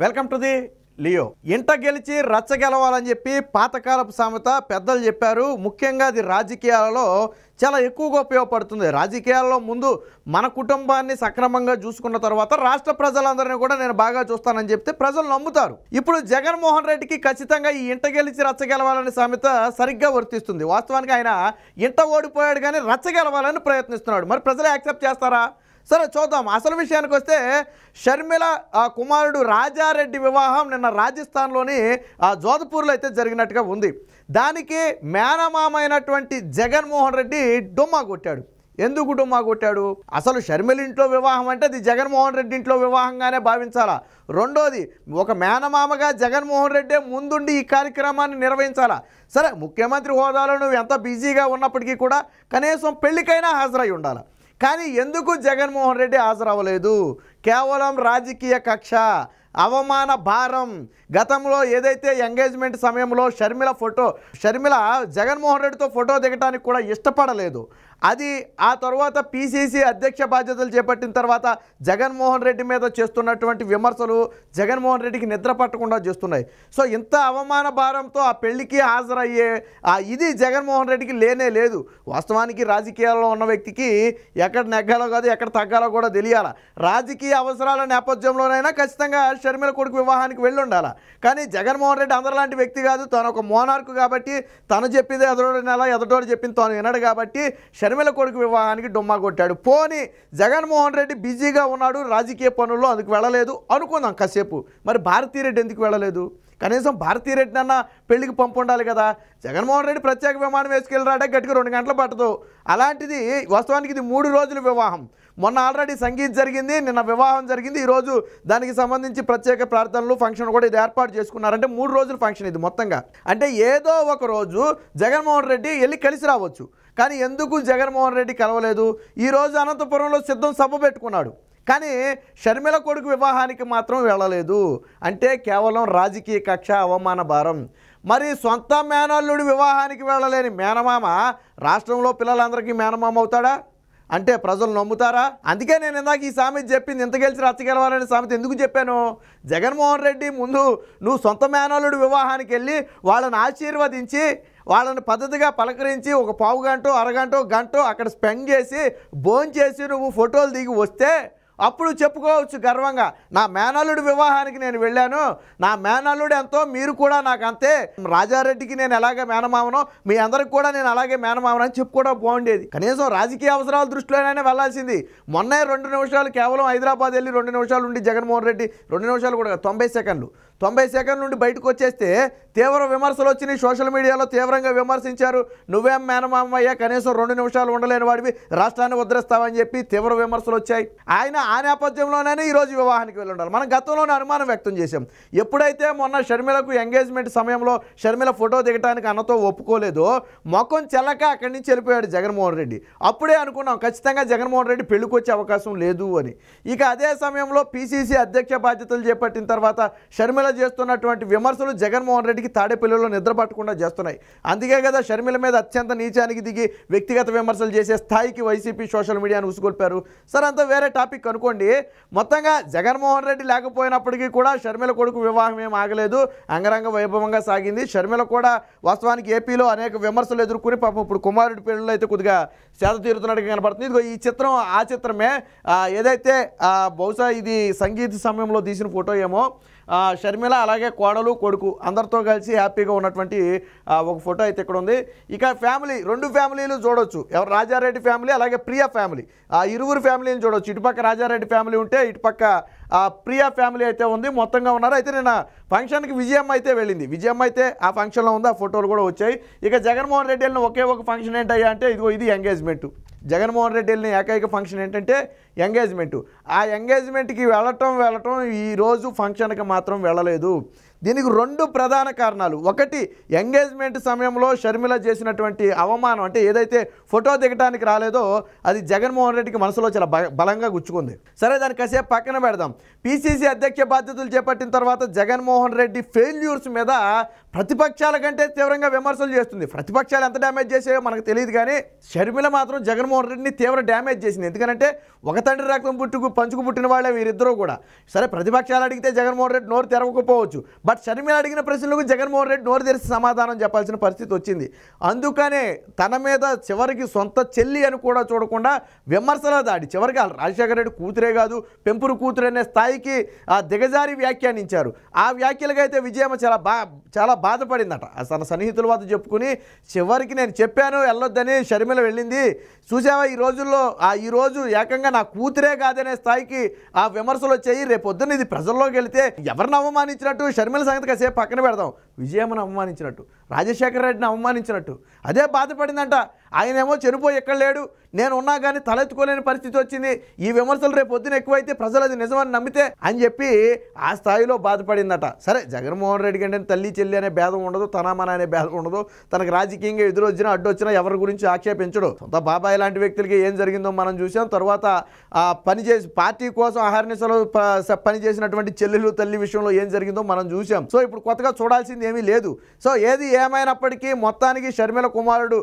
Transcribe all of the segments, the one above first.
Welcome to the Leo. ఇంట గెలిచి రచ్చ గెలవాలని చెప్పి పాతకాలపు సామెత పెద్దలు చెప్పారు. ముఖ్యంగా అది రాజకీయాలలో చాలా ఎక్కువగా ఉపయోగపడుతుంది. రాజకీయాల్లో ముందు మన కుటుంబాన్ని సక్రమంగా చూసుకున్న తర్వాత రాష్ట్ర ప్రజలందరినీ కూడా నేను బాగా చూస్తానని చెప్తే ప్రజలు నమ్ముతారు. ఇప్పుడు జగన్మోహన్ రెడ్డికి ఖచ్చితంగా ఈ ఇంట గెలిచి రచ్చ గెలవాలనే సామెత సరిగ్గా వర్తిస్తుంది. వాస్తవానికి ఆయన ఇంట ఓడిపోయాడు కానీ రచ్చ గెలవాలని ప్రయత్నిస్తున్నాడు. మరి ప్రజలు యాక్సెప్ట్ చేస్తారా? సరే చూద్దాం. అసలు విషయానికి వస్తే షర్మిల కుమారుడు రాజారెడ్డి వివాహం నిన్న రాజస్థాన్లోని జోధ్పూర్లో అయితే జరిగినట్టుగా ఉంది. దానికి మేనమామ అయినటువంటి జగన్మోహన్ రెడ్డి డుమ్మా కొట్టాడు. ఎందుకు డుమ్మా కొట్టాడు? అసలు షర్మిల ఇంట్లో వివాహం అంటే అది జగన్మోహన్ రెడ్డి ఇంట్లో వివాహంగానే భావించాలా. రెండోది, ఒక మేనమామగా జగన్మోహన్ రెడ్డి ముందుండి ఈ కార్యక్రమాన్ని నిర్వహించాలా. సరే, ముఖ్యమంత్రి హోదాలో నువ్వు ఎంత బిజీగా ఉన్నప్పటికీ కూడా కనీసం పెళ్లికైనా హాజరై ఉండాలి. కానీ ఎందుకు జగన్మోహన్ రెడ్డి హాజరవ్వలేదు? కేవలం రాజకీయ కక్ష, అవమాన భారం. గతంలో ఏదైతే ఎంగేజ్మెంట్ సమయంలో షర్మిల జగన్మోహన్ రెడ్డితో ఫోటో దిగడానికి కూడా ఇష్టపడలేదు. అది ఆ తర్వాత పిసిసి అధ్యక్ష బాధ్యతలు చేపట్టిన తర్వాత జగన్మోహన్ రెడ్డి మీద చేస్తున్నటువంటి విమర్శలు జగన్మోహన్ రెడ్డికి నిద్ర పట్టకుండా చేస్తున్నాయి. సో ఇంత అవమాన భారంతో ఆ పెళ్లికి హాజరయ్యే ఇది జగన్మోహన్ రెడ్డికి లేనే లేదు. వాస్తవానికి రాజకీయాల్లో ఉన్న వ్యక్తికి ఎక్కడ నెగ్గాలో కాదు, ఎక్కడ తగ్గాలో కూడా తెలియాలి. రాజకీయ అవసరాల నేపథ్యంలోనైనా ఖచ్చితంగా షర్మిల కొడుకు వివాహానికి వెళ్ళి ఉండాలి. కానీ జగన్మోహన్ రెడ్డి అందరిలాంటి వ్యక్తి కాదు. తను ఒక మోనార్కు కాబట్టి తను చెప్పింది ఎదటోడు చెప్పింది తాను వినడు కాబట్టి షర్మిల కొడుకు వివాహానికి డుమ్మా కొట్టాడు. పోనీ జగన్మోహన్ రెడ్డి బిజీగా ఉన్నాడు రాజకీయ పనుల్లో, అందుకు వెళ్ళలేదు అనుకుందాం కాసేపు. మరి భారతీరెడ్డి ఎందుకు వెళ్ళలేదు? కనీసం భారతీరెడ్డి అన్న పెళ్లికి పంపు ఉండాలి కదా. జగన్మోహన్ రెడ్డి ప్రత్యేక విమానం వేసుకెళ్ళరాడే గట్టిగా 2 గంటలు పట్టదు. అలాంటిది వాస్తవానికి ఇది 3 రోజుల వివాహం. మొన్న ఆల్రెడీ సంగీత్ జరిగింది, నిన్న వివాహం జరిగింది, ఈరోజు దానికి సంబంధించి ప్రత్యేక ప్రార్థనలు ఫంక్షన్ కూడా ఇది ఏర్పాటు చేసుకున్నారంటే 3 రోజుల ఫంక్షన్ ఇది మొత్తంగా. అంటే ఏదో ఒక రోజు జగన్మోహన్ రెడ్డి వెళ్ళి కలిసి రావచ్చు. కానీ ఎందుకు జగన్మోహన్ రెడ్డి కలవలేదు? ఈరోజు అనంతపురంలో సిద్ధం సభ పెట్టుకున్నాడు, కానీ షర్మిల కొడుకు వివాహానికి మాత్రం వెళ్ళలేదు. అంటే కేవలం రాజకీయ కక్ష, అవమాన భారం. మరి సొంత మేనల్లుడి వివాహానికి వెళ్ళలేని మేనమామ రాష్ట్రంలో పిల్లలందరికీ మేనమామ అవుతాడా అంటే ప్రజలు నమ్ముతారా? అందుకే నేను ఇందాక ఈ సామెత చెప్పింది, ఇంత గెలిచి రచ్చగెలవాలనే సామెత ఎందుకు చెప్పాను? జగన్మోహన్ రెడ్డి ముందు నువ్వు సొంత మేనల్లుడి వివాహానికి వెళ్ళి వాళ్ళని ఆశీర్వదించి వాళ్ళని పద్ధతిగా పలకరించి ఒక పావు గంట, అరగంట, గంట అక్కడ స్పెండ్ చేసి భోంచేసి నువ్వు ఫోటోలు దిగి వస్తే అప్పుడు చెప్పుకోవచ్చు గర్వంగా, నా మేనల్లుడి వివాహానికి నేను వెళ్ళాను, నా మేనల్లుడు ఎంతో మీరు కూడా నాకు అంతే, రాజారెడ్డికి నేను ఎలాగే మేనమామనో మీ అందరికి కూడా నేను అలాగే మేనమామనని చెప్పుకోవడం బాగుండేది. కనీసం రాజకీయ అవసరాల దృష్టిలోనే వెళ్ళాల్సింది. మొన్నే 2 నిమిషాలు కేవలం హైదరాబాద్ వెళ్ళి 2 నిమిషాలు ఉండి జగన్మోహన్ రెడ్డి 2 నిమిషాలు కూడా 90 సెకండ్ల నుండి బయటకు వచ్చేస్తే తీవ్ర విమర్శలు వచ్చినాయి. సోషల్ మీడియాలో తీవ్రంగా విమర్శించారు. నువ్వేం మేనమామయ్యా, కనీసం 2 నిమిషాలు ఉండలేని వాడివి, రాష్ట్రాన్ని ఉద్ధరిస్తావని చెప్పి తీవ్ర విమర్శలు వచ్చాయి. ఆయన ఆ నేపథ్యంలోనే ఈరోజు వివాహానికి వెళ్ళి ఉండాలి. మనం గతంలోనే అనుమానం వ్యక్తం చేశాం. ఎప్పుడైతే మొన్న షర్మిలకు ఎంగేజ్మెంట్ సమయంలో షర్మిల ఫోటో దిగడానికి అన్నతో ఒప్పుకోలేదో మొఖం చెల్లక అక్కడి నుంచి వెళ్ళిపోయాడు జగన్మోహన్ రెడ్డి. అప్పుడే అనుకున్నాం ఖచ్చితంగా జగన్మోహన్ రెడ్డి పెళ్లికి వచ్చే అవకాశం లేదు అని. ఇక అదే సమయంలో పిసిసి అధ్యక్ష బాధ్యతలు చేపట్టిన తర్వాత షర్మిల చేస్తున్నటువంటి విమర్శలు జగన్మోహన్ రెడ్డికి తాడేపల్లిలో నిద్ర పట్టకుండా చేస్తున్నాయి. అందుకే కదా షర్మిల మీద అత్యంత నీచానికి దిగి వ్యక్తిగత విమర్శలు చేసే స్థాయికి వైసీపీ సోషల్ మీడియాను ఉసుగొల్పారు. సరే, అంతా వేరే టాపిక్ అనుకోండి. మొత్తంగా జగన్మోహన్ రెడ్డి లేకపోయినప్పటికీ కూడా షర్మిల కొడుకు వివాహం ఏం ఆగలేదు, అంగరంగ వైభవంగా సాగింది. షర్మిల కూడా వాస్తవానికి ఏపీలో అనేక విమర్శలు ఎదుర్కొని పాపం ఇప్పుడు కుమారుడి పెళ్ళిలో అయితే కొద్దిగా సేద తీరుతున్నట్టుగా కనపడుతుంది. ఇదిగో ఈ చిత్రం ఆ చిత్రమే. ఏదైతే బహుశా ఇది సంగీత సమయంలో తీసిన ఫోటో ఏమో. షర్మిల అలాగే కోడలు కొడుకు అందరితో కలిసి హ్యాపీగా ఉన్నటువంటి ఒక ఫోటో అయితే ఇక్కడ ఉంది. ఇక ఫ్యామిలీ, 2 ఫ్యామిలీలు చూడొచ్చు. ఎవరు? రాజారెడ్డి ఫ్యామిలీ అలాగే ప్రియా ఫ్యామిలీ. ఇరువురు ఫ్యామిలీని చూడొచ్చు. ఇటుపక్క రాజారెడ్డి ఫ్యామిలీ ఉంటే ఇటుపక్క ప్రియా ఫ్యామిలీ అయితే ఉంది. మొత్తంగా ఉన్నారు. అయితే నిన్న ఫంక్షన్కి విజయమ్మ అయితే వెళ్ళింది. విజయమ్మ అయితే ఆ ఫంక్షన్లో ఉంది. ఆ ఫోటోలు కూడా వచ్చాయి. ఇక జగన్మోహన్ రెడ్డి వెళ్ళిన ఒకే ఒక ఫంక్షన్ ఏంటయ్యా అంటే ఇదిగో ఇది ఎంగేజ్మెంట్. జగన్మోహన్ రెడ్డి వెళ్ళిన ఏకైక ఫంక్షన్ ఏంటంటే ఎంగేజ్మెంటు. ఆ ఎంగేజ్మెంట్కి వెళ్ళటం ఈరోజు ఫంక్షన్కి మాత్రం వెళ్ళలేదు. దీనికి 2 ప్రధాన కారణాలు. ఒకటి, ఎంగేజ్మెంట్ సమయంలో షర్మిల చేసినటువంటి అవమానం, అంటే ఏదైతే ఫోటో దిగడానికి రాలేదో అది జగన్మోహన్ రెడ్డికి మనసులో చాలా బలంగా గుచ్చుకుంది. సరే, దాన్ని కాసేపు పక్కన పెడదాం. పిసిసి అధ్యక్ష బాధ్యతలు చేపట్టిన తర్వాత జగన్మోహన్ రెడ్డి ఫెయిల్యూర్స్ మీద ప్రతిపక్షాల కంటే తీవ్రంగా విమర్శలు చేస్తుంది. ప్రతిపక్షాలు ఎంత డ్యామేజ్ చేసాయో మనకు తెలియదు, కానీ షర్మిల మాత్రం జగన్మోహన్ రెడ్డిని తీవ్ర డ్యామేజ్ చేసింది. ఎందుకంటే ఒక తండ్రి రక్తం పంచుకు పుట్టిన వాళ్ళే వీరిద్దరూ కూడా. సరే ప్రతిపక్షాలు అడిగితే జగన్మోహన్ రెడ్డి నోరు తెరవకపోవచ్చు, బట్ షర్మిల అడిగిన ప్రశ్నలకు జగన్మోహన్ రెడ్డి నోరు తెరిచి సమాధానం చెప్పాల్సిన పరిస్థితి వచ్చింది. అందుకనే తన మీద చివరికి సొంత చెల్లి అని కూడా చూడకుండా విమర్శల దాడి, చివరికి రాజశేఖర రెడ్డి కూతురే కాదు పెంపురు కూతురు అనే స్థాయికి దిగజారి వ్యాఖ్యానించారు. ఆ వ్యాఖ్యలుగా అయితే విజయమ్మ చాలా బాధపడిందట. తన సన్నిహితుల వద్ద చెప్పుకుని చివరికి నేను చెప్పాను వెళ్ళొద్దని షర్మిల వెళ్ళింది, చూసావా ఈరోజు ఏకంగా నా కూతురే కాదనే స్థాయికి ఆ విమర్శలు వచ్చాయి. రేపొద్దున ఇది ప్రజల్లోకి వెళితే ఎవరిని అవమానించినట్టు, షర్మిల సంగతి కాసేపు పక్కన పెడదాం, విజయమ్మను అవమానించినట్టు, రాజశేఖర రెడ్డిని అవమానించినట్టు అదే బాధపడిందంట. ఆయనేమో చనిపోయి ఎక్కడ లేడు, నేను ఉన్నా కానీ తలెత్తుకోలేని పరిస్థితి వచ్చింది, ఈ విమర్శలు రేపు పొద్దున ఎక్కువైతే ప్రజలు అది నిజమని నమ్మితే అని చెప్పి ఆ స్థాయిలో బాధపడిందట. సరే జగన్మోహన్ రెడ్డి కంటే తల్లి చెల్లి అనే భేదం ఉండదు, తనమన అనే భేదం ఉండదు, తనకు రాజకీయంగా ఎదురొచ్చినా అడ్డొచ్చినా ఎవరి గురించి ఆక్షేపించడు. సొంత బాబాయ్ లాంటి వ్యక్తులకి ఏం జరిగిందో మనం చూసాం. తర్వాత పార్టీ కోసం అహర్నిశలు పనిచేసినటువంటి చెల్లెలు తల్లి విషయంలో ఏం జరిగిందో మనం చూసాం. సో ఇప్పుడు కొత్తగా చూడాల్సింది ఏమీ లేదు. సో ఏది ఏమైనప్పటికీ మొత్తానికి షర్మిల కుమారుడు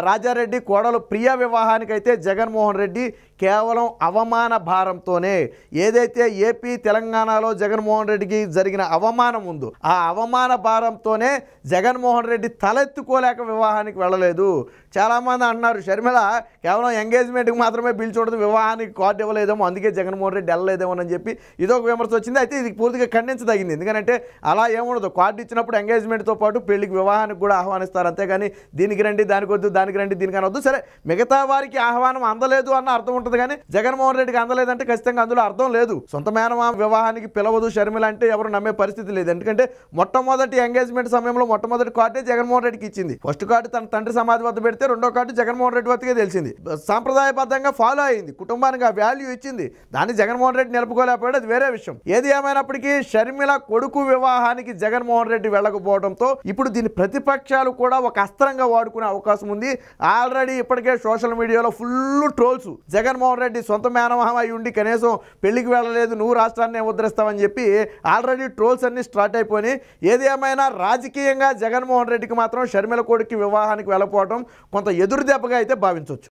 రాజారెడ్డి కోడలు ప్రియా వివాహానికి అయితే జగన్మోహన్ రెడ్డి కేవలం అవమాన భారంతోనే, ఏదైతే ఏపీ తెలంగాణలో జగన్మోహన్ రెడ్డికి జరిగిన అవమానం ఉందో ఆ అవమాన భారంతోనే జగన్మోహన్ రెడ్డి తలెత్తుకోలేక వివాహానికి వెళ్ళలేదు. చాలామంది అన్నారు షర్మిల కేవలం ఎంగేజ్మెంట్కి మాత్రమే పిలిచూడదు, వివాహానికి కార్డు ఇవ్వలేదేమో, అందుకే జగన్మోహన్ రెడ్డి వెళ్ళలేదేమో అని చెప్పి ఇదొక విమర్శ వచ్చింది. అయితే ఇది పూర్తిగా ఖండించదగింది. ఎందుకంటే అలా ఏముండదు, కార్డు ఇచ్చినప్పుడు ఎంగేజ్మెంట్తో పాటు పెళ్లికి వివాహానికి కూడా ఆహ్వానిస్తారు, అంతేగాని దీనికి రండి దానికి వద్దు దానికి రండి దీనికి అనవద్దు. సరే మిగతా వారికి ఆహ్వానం అందలేదు అన్న అర్థం ఉంటుంది, కానీ జగన్మోహన్ రెడ్డికి అందలేదంటే ఖచ్చితంగా అందులో అర్థం లేదు. సొంత మేనమామ వివాహానికి పిలవదు షర్మిల అంటే ఎవరు నమ్మే పరిస్థితి లేదు. ఎందుకంటే మొట్టమొదటి ఎంగేజ్మెంట్ సమయంలో మొట్టమొదటి కార్డే జగన్మోహన్ రెడ్డికి ఇచ్చింది. ఫస్ట్ కార్డు తన తండ్రి సమాధి వద్ద పెడితే రెండో కార్డు జగన్మోహన్ రెడ్డి వద్దకే తెలిసింది. సాంప్రదాయబద్ధంగా ఫాలో అయింది, కుటుంబానికి ఆ వాల్యూ ఇచ్చింది, దాన్ని జగన్మోహన్ రెడ్డి నిలుపుకోలేకపోయాడు, అది వేరే విషయం. ఏది ఏమైనప్పటికీ షర్మిల కొడుకు వివాహానికి జగన్మోహన్ రెడ్డి వెళ్ళకపోవడంతో ఇప్పుడు దీని ప్రతిపక్షాలు కూడా ఒక అస్త్రంగా వాడుకునే అవకాశం ఉంది. ఆల్రెడీ ఇప్పటికే సోషల్ మీడియాలో ఫుల్ ట్రోల్స్, జగన్మోహన్ రెడ్డి సొంత మేనమామ అయి ఉండి కనీసం పెళ్లికి వెళ్ళలేదు, నువ్వు రాష్ట్రాన్ని ఉద్ధరిస్తావని చెప్పి ఆల్రెడీ ట్రోల్స్ అన్ని స్టార్ట్ అయిపోయి. ఏది ఏమైనా రాజకీయంగా జగన్మోహన్ రెడ్డికి మాత్రం షర్మిల కొడుకు వివాహానికి వెళ్ళకపోవడం కొంత ఎదురు దెబ్బగా అయితే భావించవచ్చు.